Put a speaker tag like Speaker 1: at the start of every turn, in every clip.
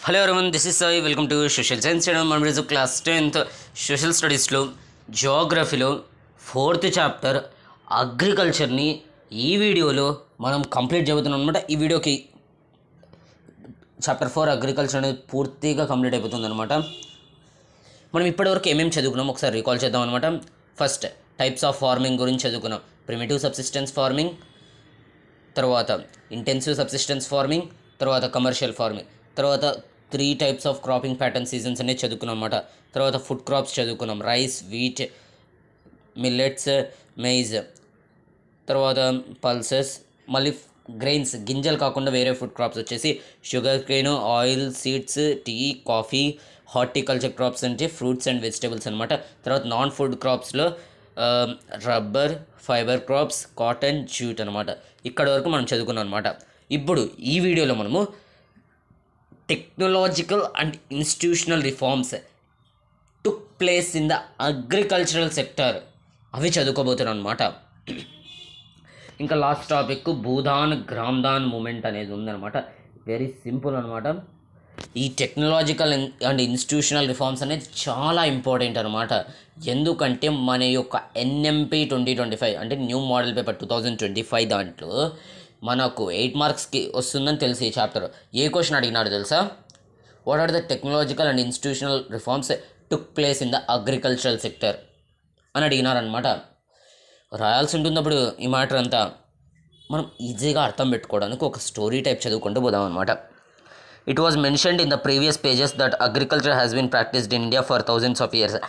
Speaker 1: Hello everyone, this is Sai. Welcome to social science channel. మనం ఈరోజు class 10th social స్టడీస్లో జియోగ్రఫీలో 4th chapter అగ్రికల్చర్ని ఈ వీడియోలో మనం కంప్లీట్ చెబుతున్నాం అనమాట. ఈ వీడియోకి చాప్టర్ 4 అగ్రికల్చర్ అనేది పూర్తిగా కంప్లీట్ అయిపోతుంది అనమాట. మనం ఇప్పటివరకు ఏమేమి చదువుకున్నాం ఒకసారి రీకాల్ చేద్దాం అనమాట. ఫస్ట్ టైప్స్ ఆఫ్ ఫార్మింగ్ గురించి చదువుకున్నాం. ప్రిమిటివ్ సబ్సిస్టెన్స్ ఫార్మింగ్, తర్వాత ఇంటెన్సివ్ సబ్సిస్టెన్స్ ఫార్మింగ్, తర్వాత కమర్షియల్ ఫార్మింగ్, తర్వాత 3 types of cropping pattern seasons అనేది చదువుకున్నాం అనమాట. తర్వాత ఫుడ్ క్రాప్స్ చదువుకున్నాం. రైస్, వీట్, మిల్లెట్స్, మెయిజ్, తర్వాత పల్సెస్, మళ్ళీ గ్రెయిన్స్ గింజలు కాకుండా వేరే ఫుడ్ క్రాప్స్ వచ్చేసి sugar cane, oil seeds, tea, coffee, horticulture crops అంటే ఫ్రూట్స్ అండ్ వెజిటేబుల్స్ అనమాట. తర్వాత నాన్ ఫుడ్ క్రాప్స్లో rubber, fibre crops, cotton, jute అనమాట. ఇక్కడ వరకు మనం చదువుకున్నాం అనమాట. ఇప్పుడు ఈ వీడియోలో మనము technological and institutional reforms took place in the agricultural sector అవి చదువుకోబోతున్నాం అనమాట. ఇంకా last topic Bhoodan Gramdan moment అనేది ఉందన్నమాట. వెరీ సింపుల్ అనమాట. ఈ టెక్నాలజికల్ అండ్ ఇన్స్టిట్యూషనల్ రిఫార్మ్స్ అనేది చాలా ఇంపార్టెంట్ అనమాట. ఎందుకంటే మన యొక్క ఎన్ఎంపీ 2025 అంటే న్యూ మోడల్ పేపర్ 2025 దాంట్లో మనకు 8 మార్క్స్కి వస్తుందని తెలిసి ఈ చాప్టర్ ఏ క్వశ్చన్ అడిగినాడు తెలుసా? What are the technological and institutional reforms took place in the agricultural sector అని అడిగినారనమాట. రాయాల్సి ఉంటుంది. అప్పుడు ఈ మ్యాటర్ అంతా మనం ఈజీగా అర్థం పెట్టుకోవడానికి ఒక స్టోరీ టైప్ చదువుకుంటూ పోదాం అనమాట. It was mentioned in the previous pages that agriculture has been practised in India for thousands of years.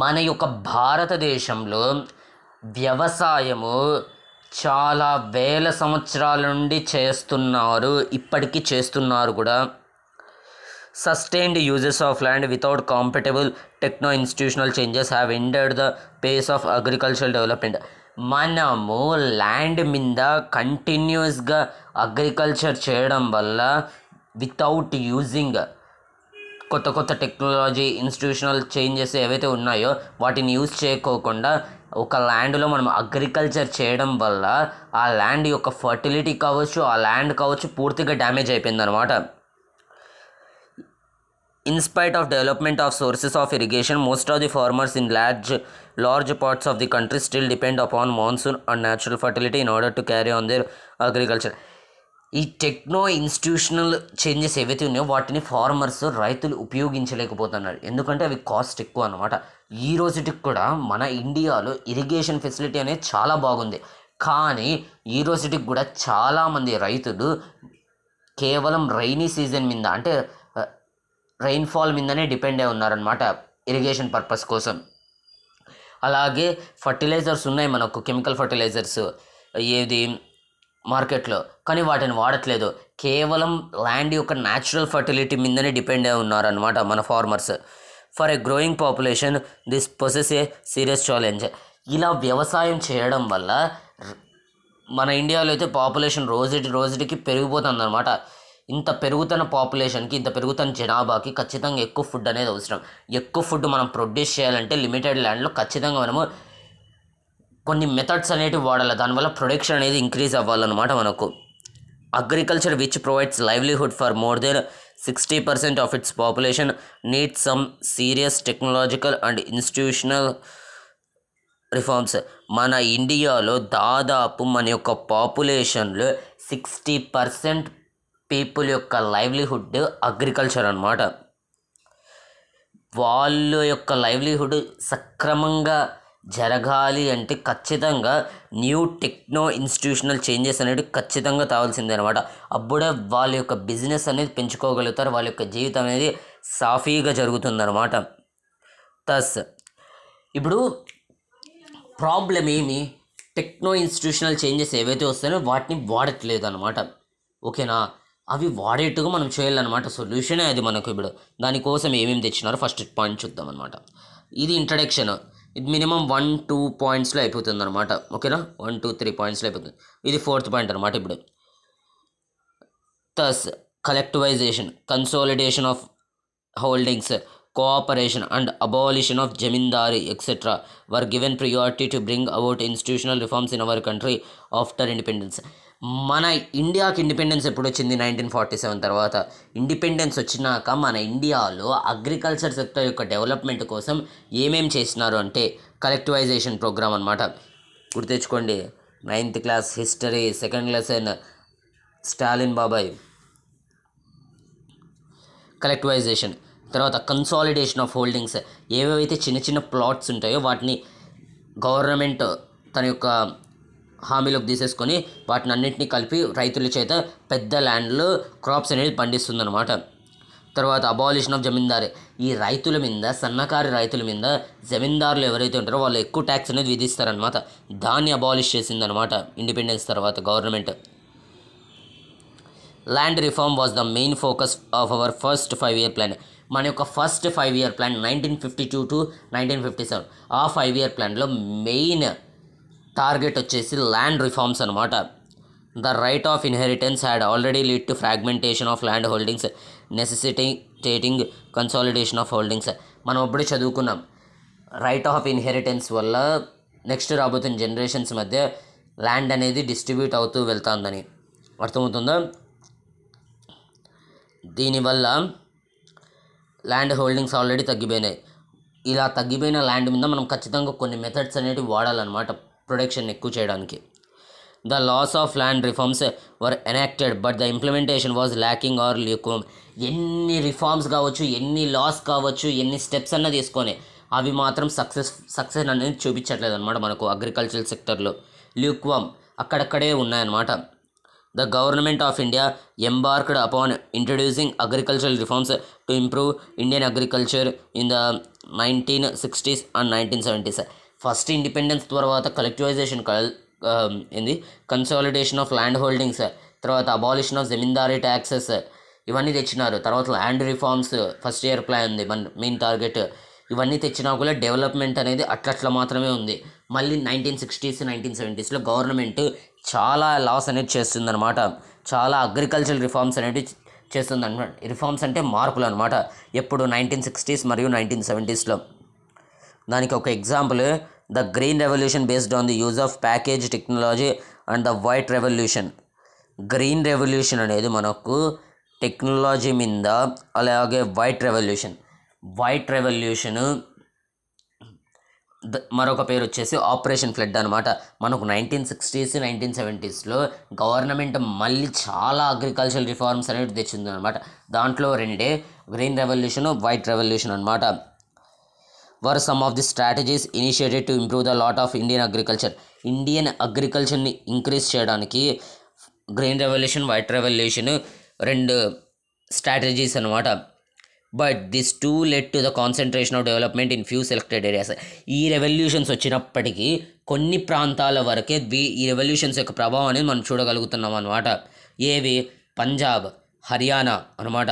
Speaker 1: మన యొక్క భారతదేశంలో వ్యవసాయము చాలా వేల సంవత్సరాల నుండి చేస్తున్నారు, ఇప్పటికీ చేస్తున్నారు కూడా. Sustained uses of land without compatible techno institutional changes have hindered the pace of agricultural development. మనము ల్యాండ్ మీద కంటిన్యూస్గా అగ్రికల్చర్ చేయడం వల్ల వితౌట్ యూజింగ్ కొత్త కొత్త టెక్నాలజీ ఇన్స్టిట్యూషనల్ చేంజెస్ ఏవైతే ఉన్నాయో వాటిని యూజ్ చేయకోకుండా ఒక ల్యాండ్లో మనం అగ్రికల్చర్ చేయడం వల్ల ఆ ల్యాండ్ యొక్క ఫర్టిలిటీ కావచ్చు, ఆ ల్యాండ్ కావచ్చు, పూర్తిగా డ్యామేజ్ అయిపోయింది అనమాట. In spite of development of sources of irrigation, most of the farmers in large parts of the country still depend upon monsoon and natural fertility in order to carry on their agriculture. ఈ techno institutional changes ఏవైతే ఉన్నాయో వాటిని రైతులు ఉపయోగించలేకపోతున్నారు. ఎందుకంటే అవి cost ఎక్కువ అనమాట. ఈ రోజుటికి కూడా మన ఇండియాలో ఇరిగేషన్ ఫెసిలిటీ అనేది చాలా బాగుంది. కానీ ఈ రోజుటికి కూడా చాలామంది రైతులు కేవలం రైనీ సీజన్ మీద అంటే రెయిన్ఫాల్ మీదనే డిపెండ్ అయి ఉన్నారనమాట ఇరిగేషన్ పర్పస్ కోసం. అలాగే ఫర్టిలైజర్స్ ఉన్నాయి మనకు, కెమికల్ ఫర్టిలైజర్స్ ఏది మార్కెట్లో, కానీ వాటిని వాడట్లేదు. కేవలం ల్యాండ్ యొక్క న్యాచురల్ ఫర్టిలిటీ మీదనే డిపెండ్ అయి ఉన్నారనమాట మన farmers. For a growing population this possess A serious challenge. ఇలా వ్యవసాయం చేయడం వల్ల మన ఇండియాలో అయితే పాపులేషన్ రోజుటికి పెరిగిపోతుంది అనమాట. ఇంత పెరుగుతున్న పాపులేషన్కి, ఇంత పెరుగుతున్న జనాభాకి ఖచ్చితంగా ఎక్కువ ఫుడ్ అనేది అవసరం. ఎక్కువ ఫుడ్ మనం ప్రొడ్యూస్ చేయాలంటే లిమిటెడ్ ల్యాండ్లో ఖచ్చితంగా మనము కొన్ని మెథడ్స్ అనేటివి వాడాలి. దానివల్ల ప్రొడక్షన్ అనేది ఇంక్రీజ్ అవ్వాలన్నమాట మనకు. Agriculture which provides livelihood for more than 60% of it's population needs some serious technological and institutional reforms. మన ఇండియాలో దాదాపు మన యొక్క పాపులేషన్లో 60% పీపుల్ యొక్క లైవ్లీహుడ్ అగ్రికల్చర్ అన్నమాట. వాళ్ళ యొక్క లైవ్లీహుడ్ సక్రమంగా జరగాలి అంటే ఖచ్చితంగా న్యూ టెక్నో ఇన్స్టిట్యూషనల్ చేంజెస్ అనేవి ఖచ్చితంగా కావాల్సిందే అనమాట. అప్పుడే వాళ్ళ యొక్క బిజినెస్ అనేది పెంచుకోగలుగుతారు, వాళ్ళ యొక్క జీవితం అనేది సాఫీగా జరుగుతుందన్నమాట. థస్ ఇప్పుడు ప్రాబ్లం ఏమి, టెక్నో ఇన్స్టిట్యూషనల్ చేంజెస్ ఏవైతే వస్తాయో వాటిని వాడట్లేదు అనమాట. ఓకేనా? అవి వాడేట్టుగా మనం చేయాలన్నమాట. సొల్యూషనే అది మనకు. ఇప్పుడు దానికోసం ఏమేమి తెచ్చినారో ఫస్ట్ పాయింట్ చూద్దాం అనమాట. ఇది ఇంట్రడక్షన్. ఇది మినిమం 1-2 పాయింట్స్లో అయిపోతుంది అనమాట. ఓకేనా? 1-2-3 పాయింట్స్లో అయిపోతుంది. ఇది 4th పాయింట్ అనమాట. ఇప్పుడు thus collectivisation, consolidation of holdings, cooperation and abolition of zamindari etcetera were given priority to bring about institutional reforms in our country after independence. మన ఇండియాకి ఇండిపెండెన్స్ ఎప్పుడు వచ్చింది? 1947 తర్వాత. ఇండిపెండెన్స్ వచ్చినాక మన ఇండియాలో అగ్రికల్చర్ సెక్టర్ యొక్క డెవలప్మెంట్ కోసం ఏమేం చేసినారు అంటే కలెక్టివైజేషన్ ప్రోగ్రామ్ అనమాట. గుర్తెచ్చుకోండి, 9th class history second lesson Stalin బాబాయ్. కలెక్టివైజేషన్, తర్వాత కన్సాలిడేషన్ ఆఫ్ హోల్డింగ్స్. ఏవేవైతే చిన్న చిన్న ప్లాట్స్ ఉంటాయో వాటిని గవర్నమెంట్ తన యొక్క హామీలోకి తీసేసుకొని వాటిని అన్నింటినీ కలిపి రైతుల చేత పెద్ద ల్యాండ్లో క్రాప్స్ అనేది పండిస్తుందన్నమాట. తర్వాత అబాలిషన్ ఆఫ్ జమీందారీ. ఈ రైతుల మీద, సన్నకారు రైతుల మీద జమీందారులు ఎవరైతే ఉంటారో వాళ్ళు ఎక్కువ ట్యాక్స్ అనేది విధిస్తారనమాట. దాన్ని అబాలిష్ చేసిందనమాట ఇండిపెండెన్స్ తర్వాత government. Land reform was the main focus of our first 5-year plan. మన యొక్క ఫస్ట్ 5-year ప్లాన్ 1952 to 1957. ఆ 5-year ప్లాన్లో మెయిన్ టార్గెట్ వచ్చేసి ల్యాండ్ రిఫార్మ్స్ అనమాట. The right of inheritance had already lead to fragmentation of land holdings necessitating consolidation of holdings. మనం అప్పుడే చదువుకున్నాం, right of inheritance వల్ల నెక్స్ట్ రాబోతున్న జనరేషన్స్ మధ్య ల్యాండ్ అనేది డిస్ట్రిబ్యూట్ అవుతూ వెళ్తుందని. అర్థమవుతుందా? దీనివల్ల ల్యాండ్ హోల్డింగ్స్ ఆల్రెడీ తగ్గిపోయినాయి. ఇలా తగ్గిపోయిన ల్యాండ్ మీద మనం ఖచ్చితంగా కొన్ని మెథడ్స్ అనేవి వాడాలన్నమాట ప్రొడక్షన్ ఎక్కువ చేయడానికి. The laws of land reforms were enacted but the implementation was lacking or lukewarm. ఎన్ని రిఫార్మ్స్ కావచ్చు, ఎన్ని లాస్ కావచ్చు, ఎన్ని స్టెప్స్ అన్న తీసుకొని అవి మాత్రం సక్సెస్ అనేది చూపించట్లేదు అనమాట మనకు అగ్రికల్చరల్ సెక్టర్లో. ల్యూక్వామ్ అక్కడక్కడే ఉన్నాయన్నమాట. The government of India embarked upon introducing agricultural reforms to improve Indian agriculture in the 1960s and 1970s. First independence తర్వాత కలెక్టివైజేషన్ ఏంది, కన్సాలిడేషన్ ఆఫ్ ల్యాండ్ హోల్డింగ్స్, తర్వాత అబాలిషన్ ఆఫ్ జమీందారీ ట్యాక్సెస్ ఇవన్నీ తెచ్చినారు. తర్వాత land reforms first year plan ఉంది మన main target. ఇవన్నీ తెచ్చినా కూడా డెవలప్మెంట్ అనేది అట్లట్లా మాత్రమే ఉంది. మళ్ళీ 1960s 1970sలో గవర్నమెంట్ చాలా లాస్ అనేది చేస్తుందన్నమాట. చాలా అగ్రికల్చరల్ రిఫార్మ్స్ అనేవి చేస్తుందన్నమాట. రిఫార్మ్స్ అంటే మార్పులు అనమాట. ఎప్పుడు 1960s మరియు 1970sలో. దానికి ఒక example the green revolution based on the use of package technology and the white revolution. Green revolution అనేది మనకు టెక్నాలజీ మీద, అలాగే వైట్ రెవల్యూషన్ మరొక పేరు వచ్చేసి ఆపరేషన్ ఫ్లడ్ అనమాట. మనకు 1960s 1970sలో గవర్నమెంట్ మళ్ళీ చాలా అగ్రికల్చరల్ రిఫార్మ్స్ అనేవి తెచ్చింది అనమాట. దాంట్లో రెండే, గ్రీన్ రెవల్యూషన్, వైట్ రెవల్యూషన్ అనమాట. Were some of the strategies initiated to improve the lot of Indian agriculture. Indian అగ్రికల్చర్ని ఇంక్రీజ్ చేయడానికి గ్రీన్ రెవల్యూషన్, వైట్ రెవల్యూషన్ రెండు స్ట్రాటజీస్ అనమాట. But this too led to the concentration of development in few selected areas. ఈ revolutions వచ్చినప్పటికీ కొన్ని ప్రాంతాల వరకే ఈ రెవల్యూషన్స్ యొక్క ప్రభావం అనేది మనం చూడగలుగుతున్నాం అనమాట. ఏవి? పంజాబ్, హర్యానా అనమాట.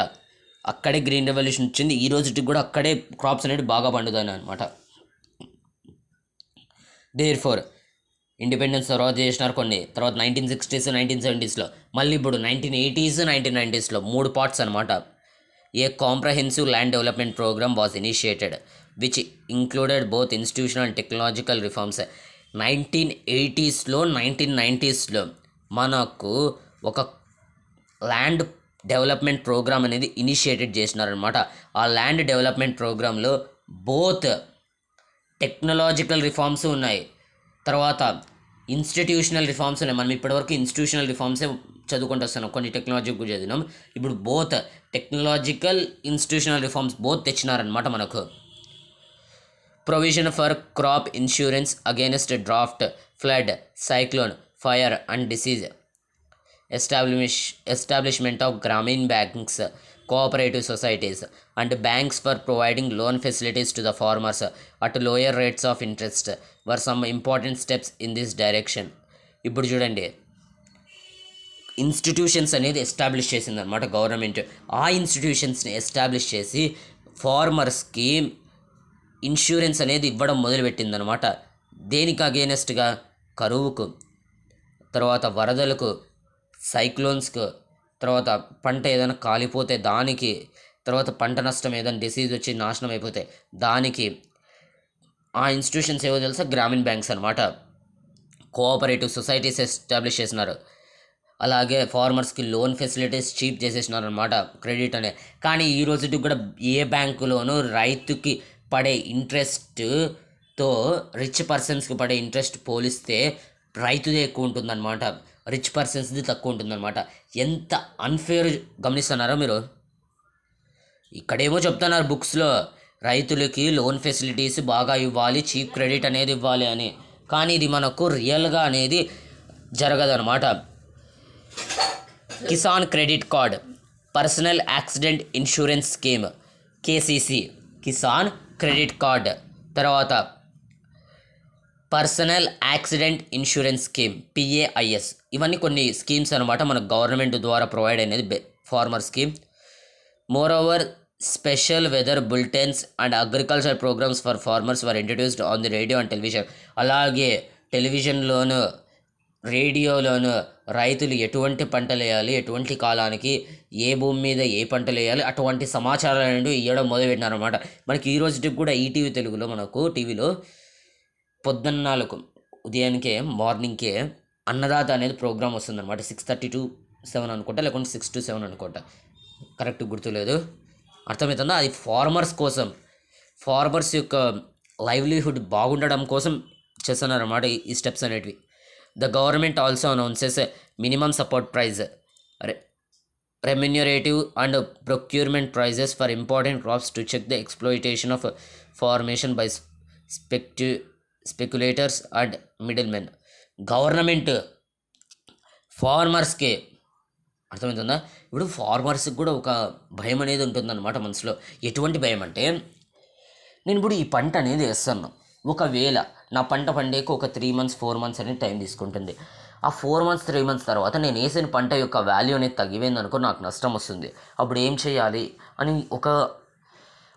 Speaker 1: అక్కడే గ్రీన్ రెవల్యూషన్ వచ్చింది. ఈ రోజుకి కూడా అక్కడే క్రాప్స్ అనేవి బాగా పండుతాయి అనమాట. దేర్ ఫోర్ ఇండిపెండెన్స్ తర్వాత చేసినారు కొన్ని, తర్వాత 1960s 1970sలో, మళ్ళీ ఇప్పుడు 1980s 1990sలో 3 పార్ట్స్ అనమాట. A comprehensive land development program was initiated which included both institutional and technological reforms. 1980sలో 1990sలో మనకు ఒక ల్యాండ్ డెవలప్మెంట్ ప్రోగ్రామ్ అనేది ఇనిషియేటెడ్ చేసినారనమాట. ఆ ల్యాండ్ డెవలప్మెంట్ ప్రోగ్రాంలో బోత్ టెక్నాలజికల్ రిఫార్మ్స్ ఉన్నాయి, తర్వాత ఇన్స్టిట్యూషనల్ రిఫార్మ్స్ ఉన్నాయి. మనం ఇప్పటివరకు ఇన్స్టిట్యూషనల్ రిఫార్మ్సే చదువుకుంటూ వస్తున్నాం, కొన్ని టెక్నాలజీకి చదివినాం. ఇప్పుడు both technological, institutional reforms both తెచ్చినారనమాట మనకు. Provision for crop insurance against drought, flood, cyclone, fire and disease. establishment of Grameen banks, cooperative societies and banks for providing loan facilities to the farmers at lower rates of interest were some important steps in this direction. ఇప్పుడు చూడండి, institutions అనేది establish చేసింది అనమాట government. ఆ ఇన్స్టిట్యూషన్స్ని establish చేసి ఫార్మర్స్కి insurance అనేది ఇవ్వడం మొదలుపెట్టిందనమాట. దేనికి అగేనెస్ట్గా? కరువుకు, తర్వాత వరదలకు, సైక్లోన్స్కు, తర్వాత పంట ఏదైనా కాలిపోతే దానికి, తర్వాత పంట నష్టం ఏదైనా డిసీజ్ వచ్చి నాశనం అయిపోతే దానికి. ఆ ఇన్స్టిట్యూషన్స్ ఏవో తెలుసా? గ్రామీణ బ్యాంక్స్ అనమాట. కోఆపరేటివ్ సొసైటీస్ ఎస్టాబ్లిష్ చేసినారు. అలాగే ఫార్మర్స్కి లోన్ ఫెసిలిటీస్ చీప్ చేసేసినారనమాట క్రెడిట్ అనే. కానీ ఈ రోజుకి కూడా ఏ బ్యాంకులోనూ రైతుకి పడే ఇంట్రెస్ట్తో రిచ్ పర్సన్స్కి పడే ఇంట్రెస్ట్ పోలిస్తే రైతుదే ఎక్కువ ఉంటుందన్నమాట, రిచ్ పర్సన్స్ది తక్కువ ఉంటుందన్నమాట. ఎంత అన్ఫేర్ గమనిస్తున్నారో మీరు. ఇక్కడేమో చెప్తున్నారు బుక్స్లో రైతులకి లోన్ ఫెసిలిటీస్ బాగా ఇవ్వాలి, చీప్ క్రెడిట్ అనేది ఇవ్వాలి అని. కానీ ఇది మనకు రియల్గా అనేది జరగదన్నమాట. Kisan credit card, personal accident insurance scheme KCC, Kisan credit card, తర్వాత personal accident insurance scheme PAIS. ఇవన్నీ కొన్ని స్కీమ్స్ అనమాట మన గవర్నమెంట్ ద్వారా ప్రొవైడ్ అనేది farmer scheme. Moreover special weather bulletins and agriculture programmes for farmers were introduced on the radio and television. అలాగే టెలివిజన్లోను రేడియోలోను రైతులు ఎటువంటి పంటలు వేయాలి, ఎటువంటి కాలానికి ఏ భూమి మీద ఏ పంటలు వేయాలి అటువంటి సమాచారాలు ఇవ్వడం మొదలుపెట్టినారనమాట. మనకి ఈ రోజుకి కూడా ఈటీవీ తెలుగులో మనకు టీవీలో పొద్దున్నాలకు ఉదయానికే మార్నింగ్కే అన్నదాత అనేది ప్రోగ్రామ్ వస్తుందన్నమాట. 6:30 to 7 అనుకుంటా, లేకుంటే 6 to 7 అనుకుంటా, కరెక్ట్ గుర్తులేదు. అర్థమవుతుందా? అది ఫార్మర్స్ కోసం, ఫార్మర్స్ యొక్క లైవ్లీహుడ్ బాగుండడం కోసం చేస్తున్నారన్నమాట ఈ స్టెప్స్ అనేటివి. The government also announces minimum support price, remunerative and procurement prices for important crops to check the exploitation of formation by speculators and middle men. Government ఫార్మర్స్కి అర్థమవుతుందా? ఇప్పుడు ఫార్మర్స్కి కూడా ఒక భయం అనేది ఉంటుందన్నమాట మనసులో. ఎటువంటి భయం అంటే, నేను ఇప్పుడు ఈ పంట అనేది వేస్తాను, ఒకవేళ నా పంట పండేకి ఒక 3 months 4 months అనేది టైం తీసుకుంటుంది. ఆ 4 months 3 months తర్వాత నేను వేసిన పంట యొక్క వాల్యూ అనేది తగ్గిపోయిందనుకో, నాకు నష్టం వస్తుంది. అప్పుడు ఏం చేయాలి అని ఒక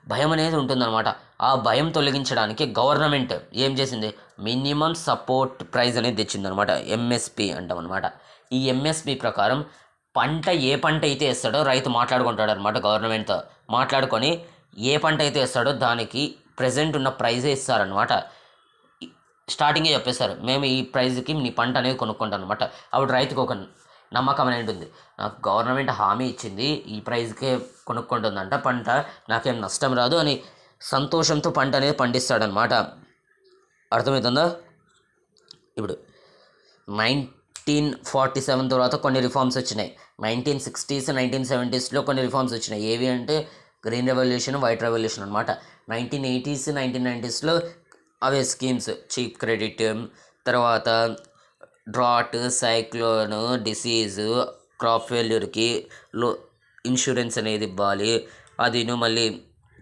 Speaker 1: భయం అనేది ఉంటుందన్నమాట. ఆ భయం తొలగించడానికి గవర్నమెంట్ ఏం చేసింది, మినిమం సపోర్ట్ ప్రైజ్ అనేది తెచ్చిందనమాట. ఎంఎస్పి అంటాం అనమాట. ఈ ఎంఎస్పి ప్రకారం ఏ పంట అయితే వేస్తాడో రైతు మాట్లాడుకుంటాడు అనమాట. గవర్నమెంట్తో మాట్లాడుకొని ఏ పంట అయితే వేస్తాడో దానికి ప్రజెంట్ ఉన్న ప్రైజే ఇస్తారనమాట. స్టార్టింగే చెప్పేస్తారు, మేము ఈ ప్రైజ్కి నీ పంట అనేది కొనుక్కుంటాం అనమాట. అప్పుడు రైతుకు ఒక నమ్మకం అనేది ఉంటుంది, నాకు గవర్నమెంట్ హామీ ఇచ్చింది, ఈ ప్రైజ్కే కొనుక్కుంటుందంట పంట, నాకేం నష్టం రాదు అని సంతోషంతో పంట అనేది పండిస్తాడనమాట. అర్థమవుతుందా? ఇప్పుడు 1947 తర్వాత కొన్ని రిఫార్మ్స్ వచ్చినాయి. 1960s 1970sలో కొన్ని రిఫార్మ్స్ వచ్చినాయి. ఏవి అంటే గ్రీన్ రెవల్యూషన్, వైట్ రెవల్యూషన్ అనమాట. 1980s 1990sలో అవే స్కీమ్స్, చీప్ క్రెడిట్, తర్వాత డ్రాట్, సైక్లోన్, డిసీజు, క్రాప్ ఫెయిల్యూర్కి ఇన్సూరెన్స్ అనేది ఇవ్వాలి, అదిను మళ్ళీ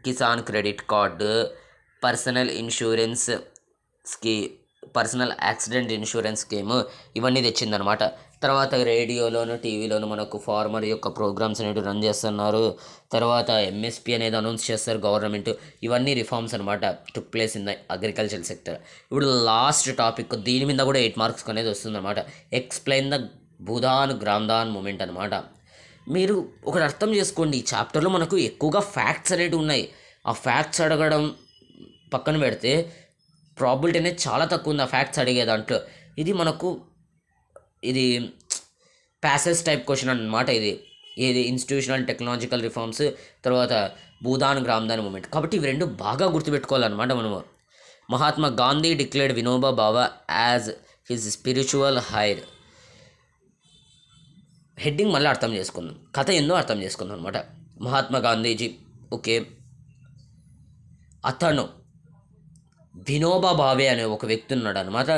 Speaker 1: Kisan credit card, personal insurance personal accident insurance scheme, ఇవన్నీ తెచ్చిందనమాట. తర్వాత రేడియోలోను టీవీలోను మనకు ఫార్మర్ యొక్క ప్రోగ్రామ్స్ అనేవి రన్ చేస్తున్నారు. తర్వాత ఎంఎస్పి అనేది అనౌన్స్ చేస్తారు గవర్నమెంట్. ఇవన్నీ రిఫార్మ్స్ అనమాట టుక్ place in the agriculture sector. ఇప్పుడు లాస్ట్ టాపిక్, దీని మీద కూడా 8 marks అనేది వస్తుందన్నమాట. Explain the Bhoodan Gramdan moment అనమాట. మీరు ఒకటి అర్థం చేసుకోండి, ఈ చాప్టర్లో మనకు ఎక్కువగా ఫ్యాక్ట్స్ అనేవి ఉన్నాయి. ఆ ఫ్యాక్ట్స్ అడగడం పక్కన పెడితే ప్రాబిలిటీ అనేది చాలా తక్కువ ఉంది ఆ ఫ్యాక్ట్స్ అడిగే దాంట్లో. ఇది ప్యాసేజ్ టైప్ క్వశ్చన్ అన్నమాట. ఇది ఇన్స్టిట్యూషనల్ టెక్నాలజికల్ రిఫార్మ్స్, తర్వాత భూదాన్ గ్రామ్దాన్ మూమెంట్. కాబట్టి ఇవి రెండు బాగా గుర్తుపెట్టుకోవాలన్నమాట మనము. Mahatma Gandhi declared Vinoba Bhave as his spiritual heir. Heading మళ్ళీ అర్థం చేసుకుందాం, కథ ఏందో అర్థం చేసుకుందాం అనమాట. మహాత్మా గాంధీజీ, ఓకే, అతను వినోబా భావే అనే ఒక వ్యక్తి ఉన్నాడు అనమాట.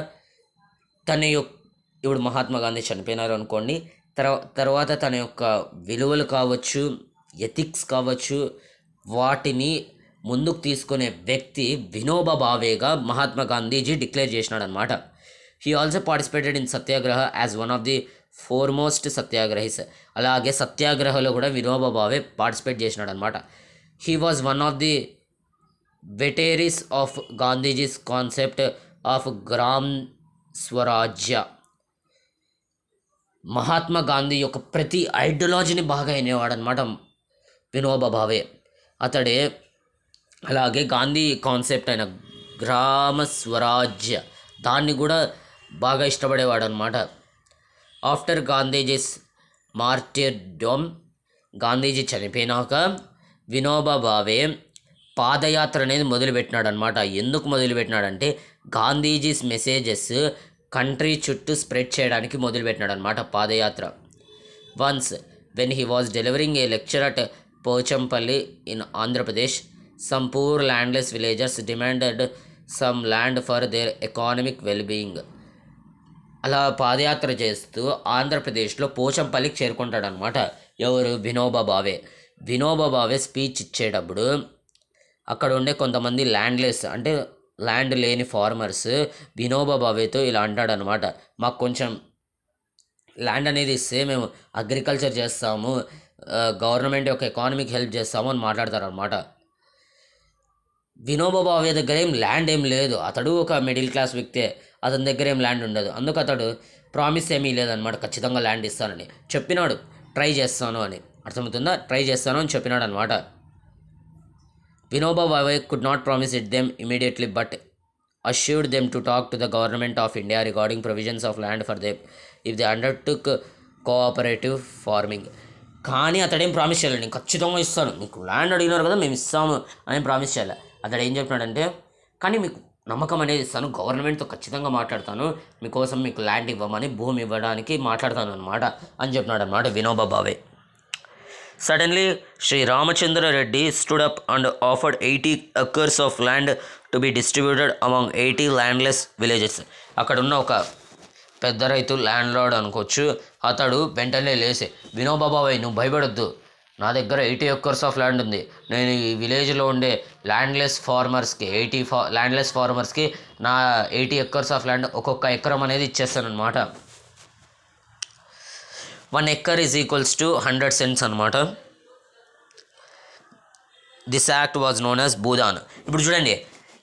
Speaker 1: ఇప్పుడు మహాత్మా గాంధీ చనిపోయినారు అనుకోండి, తర్వాత తన యొక్క విలువలు కావచ్చు, ఎథిక్స్ కావచ్చు, వాటిని ముందుకు తీసుకునే వ్యక్తి వినోబా భావేగా మహాత్మా గాంధీజీ డిక్లేర్ చేసినాడు అనమాట. He also participated in satyagraha as one of the foremost satyagrahis. అలాగే సత్యాగ్రహలో కూడా వినోబా భావే పార్టిసిపేట్ చేసినాడు అనమాట. He was one of the votaries of Gandhiji's concept of Gram Swarajya. Mahatma Gandhi యొక్క ప్రతి ఐడియాలజీని బాగా వినేవాడు అనమాట వినోబా భావే. అతడే అలాగే గాంధీ కాన్సెప్ట్ అయిన గ్రామ స్వరాజ్య దాన్ని కూడా బాగా ఇష్టపడేవాడు అనమాట. ఆఫ్టర్ గాంధీజీస్ మార్టిర్డమ్, గాంధీజీ చనిపోయినాక వినోబా భావే పాదయాత్ర అనేది మొదలుపెట్టినాడు అనమాట. ఎందుకు మొదలుపెట్టినాడంటే గాంధీజీస్ మెసేజెస్ కంట్రీ చుట్టూ స్ప్రెడ్ చేయడానికి మొదలుపెట్టినాడు అనమాట పాదయాత్ర. Once when he was delivering a lecture at Pochampalli in Andhra Pradesh, some poor landless villagers demanded some land for their economic wellbeing. అలా పాదయాత్ర చేస్తూ ఆంధ్రప్రదేశ్లో పోచంపల్లికి చేరుకుంటాడనమాట. ఎవరు? వినోబా భావే. వినోబా భావే స్పీచ్ ఇచ్చేటప్పుడు అక్కడ ఉండే కొంతమంది ల్యాండ్లెస్ అంటే ల్యాండ్ లేని ఫార్మర్స్ వినోబా భావేతో ఇలా అంటాడనమాట, మాకు కొంచెం ల్యాండ్ అనేది ఇస్తే మేము అగ్రికల్చర్ చేస్తాము, గవర్నమెంట్ యొక్క ఎకానమీకి హెల్ప్ చేస్తాము అని మాట్లాడతారనమాట. వినోబా భావే దగ్గర ఏం ల్యాండ్ ఏం లేదు, అతడు ఒక మిడిల్ క్లాస్ వ్యక్తే, అతని దగ్గర ఏం ల్యాండ్ ఉండదు. అందుకు అతడు ప్రామిస్ ఏమీ లేదనమాట, ఖచ్చితంగా ల్యాండ్ ఇస్తానని చెప్పినాడు. ట్రై చేస్తాను అని, అర్థమవుతుందా? ట్రై చేస్తాను అని చెప్పినాడు అనమాట. Vinoba Bhave could not promise it them immediately but assured them to talk to the government of India regarding provisions of land for them if they undertook cooperative farming. కానీ అతడేం ప్రామిస్ చేయాలి, నేను ఖచ్చితంగా ఇస్తాను, మీకు ల్యాండ్ అడిగినారు కదా మేము ఇస్తాము అని ప్రామిస్ చేయాలి. అతడు ఏం చెప్పినాడంటే, కానీ మీకు నమ్మకం అనేది ఇస్తాను, గవర్నమెంట్తో ఖచ్చితంగా మాట్లాడతాను, మీకోసం మీకు ల్యాండ్ ఇవ్వమని, భూమి ఇవ్వడానికి మాట్లాడతాను అనమాట అని చెప్పినాడు అనమాట Vinoba Bhave. Suddenly, Sri Ramachandra Reddy stood up and offered 80 acres of land to be distributed among 80 landless villages. అక్కడ ఉన్న ఒక పెద్ద రైతు, ల్యాండ్ లార్డ్ అనుకోవచ్చు, అతడు వెంటనే లేసి, వినోబా భావే నువ్వు భయపడొద్దు, నా దగ్గర 80 acres ఆఫ్ ల్యాండ్ ఉంది, నేను ఈ విలేజ్లో ఉండే ల్యాండ్లెస్ ఫార్మర్స్కి ల్యాండ్లెస్ ఫార్మర్స్కి నా 80 acres ఆఫ్ ల్యాండ్ ఒక్కొక్క ఎకరం అనేది ఇచ్చేస్తాను అనమాట. 1 acre is equals to 100 cents అనమాట. This act was known as Bhoodan. ఇప్పుడు చూడండి,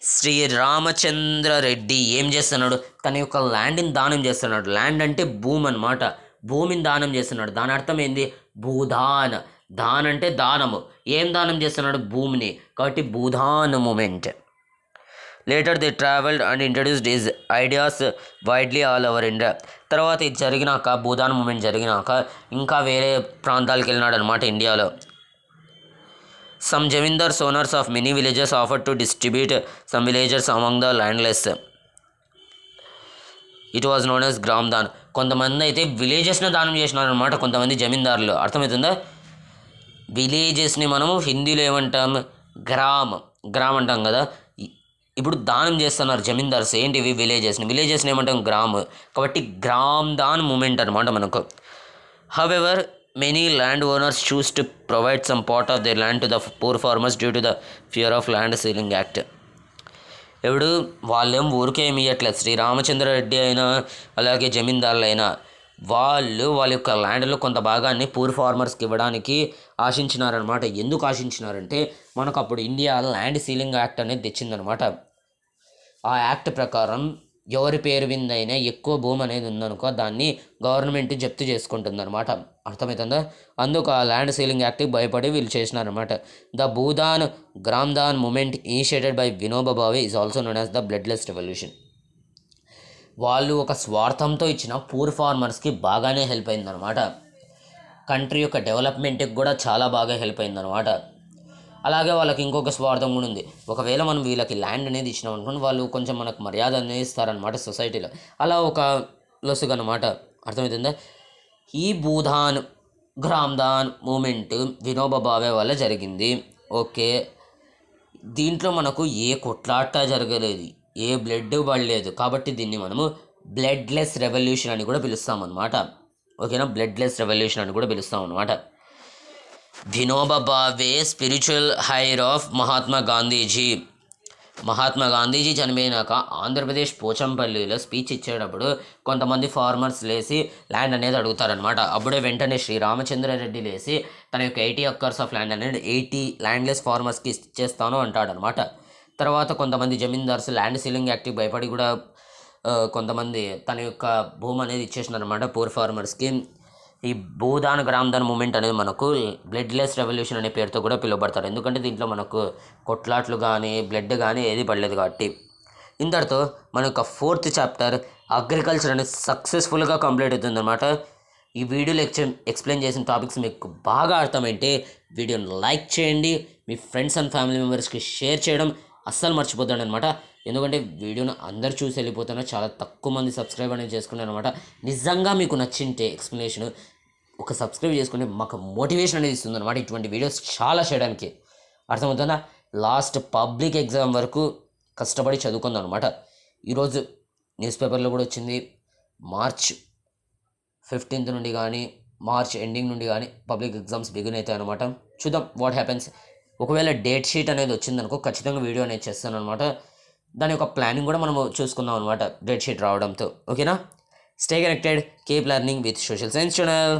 Speaker 1: శ్రీ రామచంద్ర రెడ్డి ఏం చేస్తున్నాడు, తన యొక్క ల్యాండ్ని దానం చేస్తున్నాడు. ల్యాండ్ అంటే భూమి అనమాట, భూమిని దానం చేస్తున్నాడు. దాని అర్థం ఏంది? భూదాన్. దాన్ అంటే దానము. ఏం దానం చేస్తున్నాడు? భూమిని. కాబట్టి Bhoodan movement. Later they travelled and introduced his ideas widely all over India. తర్వాత ఇది జరిగినాక, భూదాన్ మూమెంట్ జరిగినాక ఇంకా వేరే ప్రాంతాలకు వెళ్ళినాడు అనమాట ఇండియాలో. Some zamindars owners of many villages offer to distribute some villagers among the landless. It was known as Gram Dan. కొంతమంది అయితే విలేజెస్ని దానం చేసినారు అనమాట, కొంతమంది జమీందారులు. అర్థమవుతుందా? విలేజెస్ని మనము హిందీలో ఏమంటాం? గ్రామ్ అంటాం కదా. ఇప్పుడు దానం చేస్తున్నారు జమీందార్స్ ఏంటివి? విలేజెస్ని ఏమంటాం? గ్రామ్. కాబట్టి గ్రామ్ దాన్ మూమెంట్ అనమాట మనకు. However many land owners choose to provide some part of their land to the poor farmers due to the fear of land ceiling act. ఇప్పుడు వాళ్ళేం ఊరికే ఏమి ఇవ్వట్లేదు. శ్రీ రామచంద్రారెడ్డి అయినా అలాగే జమీందారులు అయినా వాళ్ళ యొక్క ల్యాండ్లో కొంత భాగాన్ని పూర్ ఫార్మర్స్కి ఇవ్వడానికి ఆశించినారనమాట. ఎందుకు ఆశించినారంటే, మనకు అప్పుడు ఇండియా ల్యాండ్ సీలింగ్ యాక్ట్ అనేది తెచ్చిందనమాట. ఆ యాక్ట్ ప్రకారం ఎవరి పేరు మీద అయినా ఎక్కువ భూమి అనేది ఉందనుకో, దాన్ని గవర్నమెంట్ జప్తు చేసుకుంటుంది అనమాట. అర్థమవుతుందా? అందుకు ఆ ల్యాండ్ సీలింగ్ యాక్ట్కి భయపడి వీళ్ళు చేసినారనమాట. The Bhoodan Gram Dan movement initiated by Vinoba Bhave is also known as the bloodless revolution. వాళ్ళు ఒక స్వార్థంతో ఇచ్చిన పూర్ ఫార్మర్స్కి బాగానే హెల్ప్ అయిందనమాట. కంట్రీ యొక్క డెవలప్మెంట్కి కూడా చాలా బాగా హెల్ప్ అయిందనమాట. అలాగే వాళ్ళకి ఇంకొక స్వార్థం కూడా ఉంది. ఒకవేళ మనం వీళ్ళకి ల్యాండ్ అనేది ఇచ్చినాం అనుకోండి, వాళ్ళు కొంచెం మనకు మర్యాద అనేది ఇస్తారనమాట సొసైటీలో. అలా ఒక లొసుగు అనమాట. అర్థమవుతుందా? ఈ భూదాన్ గ్రామ్ దాన్ మూమెంట్ వినోబా భావే వల్ల జరిగింది. ఓకే, దీంట్లో మనకు ఏ కొట్లాట జరగలేదు, ఏ బ్లడ్ పడలేదు. కాబట్టి దీన్ని మనము బ్లడ్లెస్ రెవల్యూషన్ అని కూడా పిలుస్తామన్నమాట. ఓకేనా? బ్లడ్లెస్ రెవల్యూషన్ అని కూడా పిలుస్తామన్నమాట. Vinoba Bhave spiritual heir of Mahatma Gandhiji చనిపోయినాక ఆంధ్రప్రదేశ్ పోచంపల్లిలో స్పీచ్ ఇచ్చేటప్పుడు కొంతమంది ఫార్మర్స్ లేసి ల్యాండ్ అనేది అడుగుతారనమాట. అప్పుడే వెంటనే శ్రీ రామచంద్రారెడ్డి లేసి తన యొక్క 80 acres ఆఫ్ ల్యాండ్ అనేది 80 ల్యాండ్లెస్ ఫార్మర్స్కి ఇచ్చేస్తాను అంటాడనమాట. తర్వాత కొంతమంది జమీందార్స్ ల్యాండ్ సీలింగ్ యాక్ట్కి భయపడి కూడా కొంతమంది తన యొక్క భూమి అనేది ఇచ్చేసినారనమాట పూర్ ఫార్మర్స్కి. ఈ భూదాన్ గ్రామ్ దాన్ మూమెంట్ అనేది మనకు బ్లడ్లెస్ రెవల్యూషన్ అనే పేరుతో కూడా పిలువబడతారు. ఎందుకంటే దీంట్లో మనకు కొట్లాట్లు కానీ బ్లడ్ కానీ ఏది పడలేదు కాబట్టి. ఇంతటితో మన యొక్క 4th చాప్టర్ అగ్రికల్చర్ అనేది సక్సెస్ఫుల్గా కంప్లీట్ అవుతుందన్నమాట. ఈ వీడియోలో ఎక్స్ప్లెయిన్ చేసిన టాపిక్స్ మీకు బాగా అర్థమైతే వీడియోని లైక్ చేయండి, మీ ఫ్రెండ్స్ అండ్ ఫ్యామిలీ మెంబర్స్కి షేర్ చేయడం అస్సలు మర్చిపోతాడు అనమాట. ఎందుకంటే వీడియోని అందరు చూసి వెళ్ళిపోతున్నారు, చాలా తక్కువ మంది సబ్స్క్రైబ్ అనేది చేసుకున్నారు అనమాట. నిజంగా మీకు నచ్చింటే ఎక్స్ప్లెనేషన్ ఒక సబ్స్క్రైబ్ చేసుకుంటే మాకు మోటివేషన్ అనేది ఇస్తుంది అనమాట ఇటువంటి వీడియోస్ చాలా చేయడానికి. అర్థమవుతుందా? లాస్ట్ పబ్లిక్ ఎగ్జామ్ వరకు కష్టపడి చదువుకుందాం అనమాట. ఈరోజు న్యూస్ పేపర్లో కూడా వచ్చింది, మార్చ్ 15th నుండి కానీ మార్చ్ ఎండింగ్ నుండి కానీ పబ్లిక్ ఎగ్జామ్స్ బిగిన్ అవుతాయి అనమాట. చూద్దాం వాట్ హ్యాపెన్స్. ఒకవేళ డేట్ షీట్ అనేది వచ్చిందనుకో ఖచ్చితంగా వీడియో అనేది చేస్తాను అనమాట. దాని యొక్క ప్లానింగ్ కూడా మనము చూసుకుందాం అనమాట డేట్ షీట్ రావడంతో. ఓకేనా? Stay connected, keep learning with social science channel.